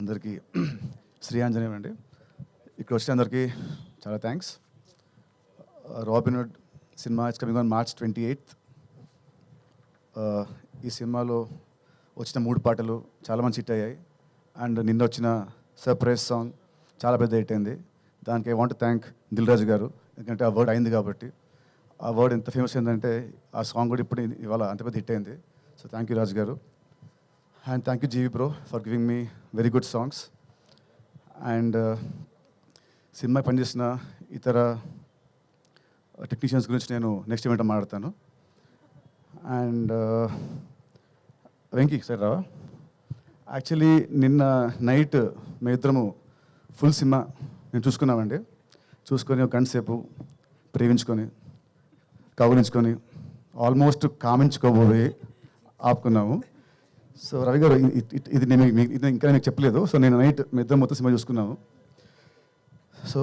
అందరికీ శ్రీ ఆంజనేయం అండి. ఇక్కడ వచ్చిన అందరికీ చాలా thanks. Robinhood cinema it's coming on March 28th. ఈ సినిమాలో వచ్చిన 3 పాటలు చాలా మంచి హిట్ అయ్యాయి. అండ్ నిన్న వచ్చిన సర్ప్రైజ్ సాంగ్ చాలా పెద్ద హిట్ అయింది. దానికి I want thank Dil Raju గారు, ఎందుకంటే ఆ వర్డ్ అయింది కాబట్టి. ఆ వర్డ్ ఎంత ఫేమస్ అయిందంటే ఆ సాంగ్ కూడా ఇప్పుడు ఇవాళ అంత పెద్ద హిట్ అయింది. సో థ్యాంక్ యూ రాజు గారు. And thank you GV bro for giving me very good songs. And cinema పనిచేసిన ఇతర టెక్నీషియన్స్ గురించి నేను నెక్స్ట్ ఈవెంట్ మాట్లాడతాను. అండ్ వెంకీ సార్ రావా, యాక్చువల్లీ నిన్న నైట్ మేము ఇద్దరము ఫుల్ సినిమా నేను చూసుకున్నామండి. చూసుకొని ఒక గంట సేపు ప్రేమించుకొని కౌలించుకొని ఆల్మోస్ట్ కామించుకోబోయి ఆపుకున్నాము. సో రవి గారు ఇది నేను ఇంకా మీకు చెప్పలేదు. సో నేను నైట్ మీ ఇద్దరం మొత్తం సినిమా చూసుకున్నాము. సో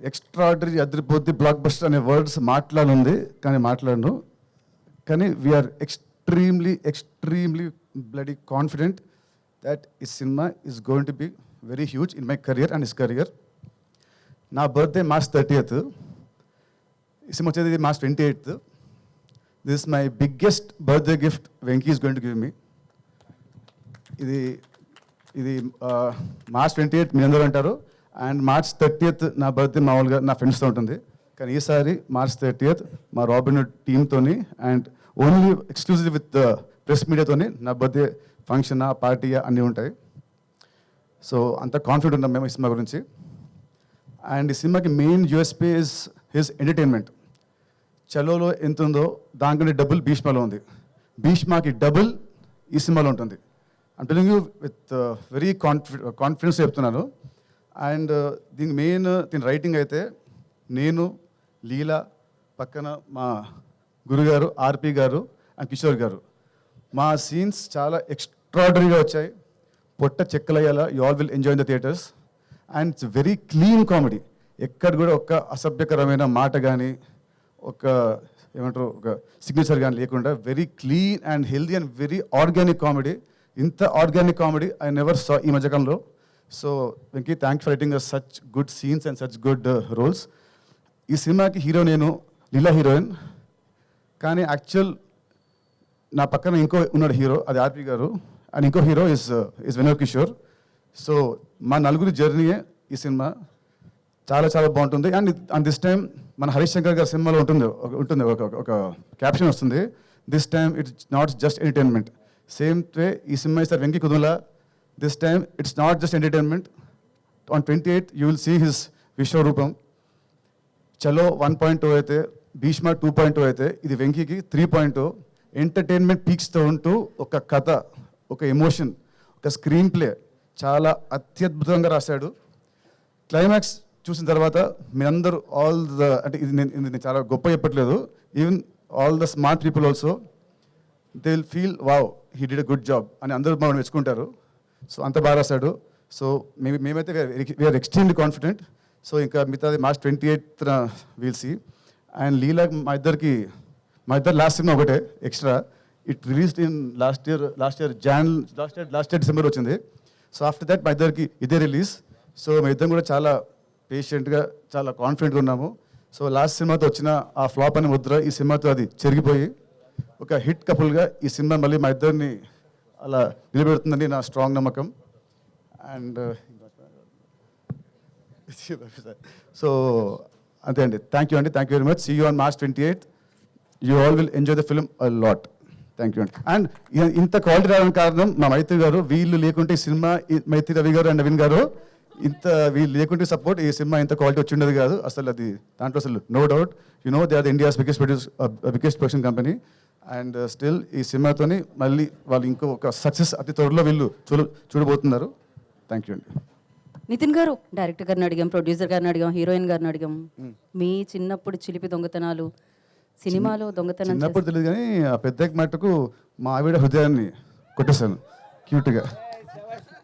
ఎక్స్ట్రాడనరీ అదిరిపోద్ది బ్లాక్ బస్టర్ అనే వర్డ్స్ మాట్లాడుంది, కానీ మాట్లాడను. కానీ we are extremely bloody confident that ఈ cinema is going to be very huge in my career and his career. నా బర్త్డే March 30th. ఈ సినిమా వచ్చేది March 28th. This is my biggest birthday gift Venky is going to give me. ఇది March 28th మీ అందరూ అంటారు, and March 30th నా birthday మామూలుగా నా ఫ్రెండ్స్తో ఉంటుంది. కానీ ఈసారి March 30th మా రాబిన్హుడ్ టీమ్తోని and only exclusive with press మీడియాతోని నా బర్త్డే ఫంక్షన్ పార్టీ అన్నీ ఉంటాయి. సో అంత కాన్ఫిడెంట్ ఉన్నాం మేము ఈ సినిమా గురించి. అండ్ ఈ సినిమాకి main USP is his entertainment. చలోలో ఎంత ఉందో దానికంటే డబుల్ భీష్మలో ఉంది. భీష్మకి డబుల్ ఈ సినిమాలో ఉంటుంది. I'm telling you with very confidence చెప్తున్నాను. అండ్ దీని రైటింగ్ అయితే నేను, లీలా, పక్కన మా గురుగారు ఆర్పి గారు అండ్ కిషోర్ గారు. మా సీన్స్ చాలా ఎక్స్ట్రాడనరీగా వచ్చాయి. పొట్ట చెక్కలయ్యేలా you all will enjoy in the theatres. And it's very clean comedy. ఎక్కడ కూడా ఒక అసభ్యకరమైన మాట కానీ ఒక ఏమంటారు ఒక సిగ్నేచర్ కానీ లేకుండా very clean and healthy and very organic comedy. ఇంత organic comedy I never saw ఈ మధ్యకాలంలో. So Venky thank for writing such good scenes and such good roles. ఈ సినిమాకి హీరో నేను, లీలా హీరోయిన్. కానీ యాక్చువల్ నా పక్కన ఇంకో ఉన్నాడు హీరో, అది ఆర్పి గారు. అండ్ ఇంకో hero is Vinod Kishore. So మా నలుగురి జర్నీయే ఈ సినిమా. చాలా చాలా బాగుంటుంది. అండ్ దిస్ టైం మన హరీష్ శంకర్ గారి సినిమాలో ఉంటుంది ఒక క్యాప్షన్ వస్తుంది, this time it's not just entertainment. Same way ఈ సినిమా ఇస్తారు వెంకీ కుదులా. This time it's not just entertainment. On 28th you will see his విశ్వరూపం. చలో 1.0 అయితే, భీష్మ 2.0 అయితే, ఇది వెంకీకి 3.0. ఎంటర్టైన్మెంట్ పీక్స్తో ఉంటూ ఒక కథ, ఒక ఎమోషన్, ఒక స్క్రీన్ ప్లే చాలా అత్యద్భుతంగా రాశాడు. క్లైమాక్స్ చూసిన తర్వాత మీరందరూ అంటే ఇది నేను చాలా గొప్ప చెప్పట్లేదు, even all the smart people also they will feel wow he did a good job అని అందరూ మనం మెచ్చుకుంటారు. సో అంత బాగా రాశాడు. సో మేమైతే వీఆర్ ఎక్స్ట్రీమ్లీ కాన్ఫిడెంట్. సో ఇంకా మిగతాది March 28th we'll see. And Leela మా ఇద్దరు లాస్ట్ సినిమా ఒకటే extra. It released in last year December వచ్చింది. సో ఆఫ్టర్ దట్ మా ఇద్దరికి ఇదే రిలీజ్. సో మా ఇద్దరం కూడా చాలా పేషెంట్గా చాలా కాన్ఫిడెంట్గా ఉన్నాము. సో లాస్ట్ సినిమాతో వచ్చిన ఆ ఫ్లాప్ అనే ముద్ర ఈ సినిమాతో అది చెరిగిపోయి ఒక హిట్ కపుల్గా ఈ సినిమా మళ్ళీ మా ఇద్దరిని అలా నిలబెడుతుందని నా స్ట్రాంగ్ నమ్మకం. అండ్ సో అంతే అండి. Thank you very much. See you on March 28th. You all will enjoy the film a lot. Thank you అండి. అండ్ ఇంత క్వాలిటీ రావడానికి కారణం మా మైత్రి గారు. వీళ్ళు లేకుంటే ఈ సినిమా, మైత్రి రవి గారు అండ్ నవీన్ గారు, వీళ్ళు లేకుంటే సపోర్ట్ ఈ సినిమా ఇంత క్వాలిటీ వచ్చి ఉండదు కాదు అసలు. అది దాంట్లో అసలు no doubt. You know they are the India's biggest production company. And still ఈ సినిమాతోని మళ్ళీ వాళ్ళు ఇంకో ఒక సక్సెస్ అతి త్వరలో వీళ్ళు చూడబోతున్నారు. థ్యాంక్ యూ అండి. నితిన్ గారు, డైరెక్టర్ గారిని అడిగాం, ప్రొడ్యూసర్ గారిని అడిగాం, హీరోయిన్ గారిని అడిగాం. మీ చిన్నప్పుడు చిలిపి దొంగతనాలు, సినిమాలో దొంగతనం చిన్నప్పుడు తెలియదు, కానీ ఆ పెద్ద మట్టుకు మా ఆవిడ హృదయాన్ని కొట్టేశాను క్యూట్గా.